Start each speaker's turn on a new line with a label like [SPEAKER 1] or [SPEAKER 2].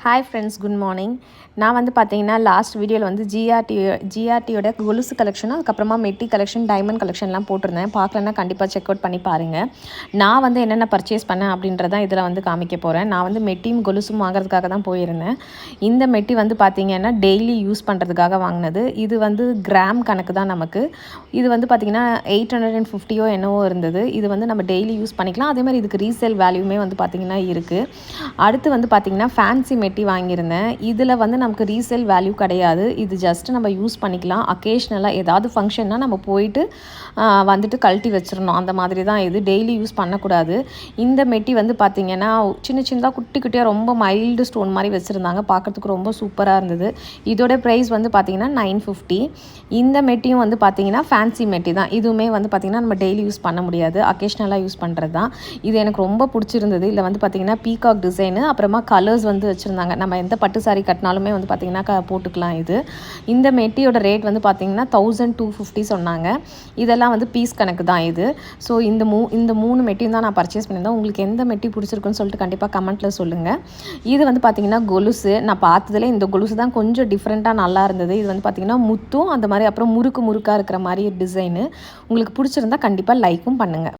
[SPEAKER 1] Hi friends, good morning. நான் வந்து பார்த்தீங்கன்னா லாஸ்ட் வீடியோவில் வந்து ஜிஆர்டியோட கொலுசு கலெக்ஷனும் அதுக்கப்புறமா மெட்டி கலெக்ஷன், டைமண்ட் கலெக்ஷன்லாம் போட்டிருந்தேன். பார்க்கலன்னா கண்டிப்பாக செக் அவுட் பண்ணி பாருங்கள். நான் வந்து என்னென்ன பர்ச்சேஸ் பண்ணேன் அப்படின்றதான் இதில் வந்து காமிக்க போகிறேன். நான் வந்து மெட்டியும் கொலுசும் வாங்குறதுக்காக தான் போயிருந்தேன். இந்த மெட்டி வந்து பார்த்திங்கன்னா டெய்லி யூஸ் பண்ணுறதுக்காக வாங்கினது. இது வந்து கிராம் கணக்கு தான் நமக்கு. இது வந்து பார்த்திங்கன்னா 850 என்னவோ இருந்தது. இது வந்து நம்ம டெய்லி யூஸ் பண்ணிக்கலாம். அதே மாதிரி இதுக்கு ரீசேல் வேல்யூமே வந்து பார்த்திங்கன்னா இருக்குது. அடுத்து வந்து பார்த்திங்கன்னா ஃபேன்சி மெட்டி வாங்கியிருந்தேன். இதில் வந்து நமக்கு ரீசேல் வேல்யூ கிடையாது. இது ஜஸ்ட் நம்ம யூஸ் பண்ணிக்கலாம். அக்கேஷ்னலாக ஏதாவது ஃபங்க்ஷன்னா நம்ம போயிட்டு வந்துட்டு கழட்டி வச்சிடணும். அந்த மாதிரி தான் இது. டெய்லி யூஸ் பண்ணக்கூடாது. இந்த மெட்டி வந்து பார்த்திங்கன்னா சின்ன சின்னதாக குட்டி குட்டியாக ரொம்ப மைல்டு ஸ்டோன் மாதிரி வச்சுருந்தாங்க. பார்க்குறதுக்கு ரொம்ப சூப்பராக இருந்தது. இதோட ப்ரைஸ் வந்து பார்த்திங்கன்னா 950. இந்த மெட்டியும் வந்து பார்த்திங்கன்னா ஃபேன்சி மெட்டி தான். இதுவுமே வந்து பார்த்திங்கன்னா நம்ம டெய்லி யூஸ் பண்ண முடியாது. அக்கேஷ்னலாக யூஸ் பண்ணுறது தான். இது எனக்கு ரொம்ப பிடிச்சிருந்தது. இதில் வந்து பார்த்திங்கன்னா பீகாக் டிசைனு, அப்புறமா கலர்ஸ் வந்து வச்சுருந்தாங்க. நம்ம எந்த பட்டு சாரி கட்டினாலுமே வந்து பார்த்திங்கன்னா போட்டுக்கலாம். இந்த மெட்டியோட ரேட் வந்து பார்த்திங்கன்னா 1250 சொன்னாங்க. இதெல்லாம் வந்து பீஸ் கணக்கு தான் இது. ஸோ இந்த மூணு மெட்டியும் தான் நான் பர்ச்சேஸ் பண்ணியிருந்தேன். உங்களுக்கு எந்த மெட்டி பிடிச்சிருக்குன்னு சொல்லிட்டு கண்டிப்பாக கமெண்ட்டில் சொல்லுங்கள். இது வந்து பார்த்திங்கன்னா கொலுசு. நான் பார்த்ததுல இந்த கொலுசு தான் கொஞ்சம் டிஃப்ரெண்ட்டாக நல்லா இருந்தது. இது வந்து பார்த்திங்கன்னா முத்தும் அந்த மாதிரி அப்புறம் முறுக்காக இருக்கிற மாதிரி டிசைனு. உங்களுக்கு பிடிச்சிருந்தா கண்டிப்பாக லைக்கும் பண்ணுங்கள்.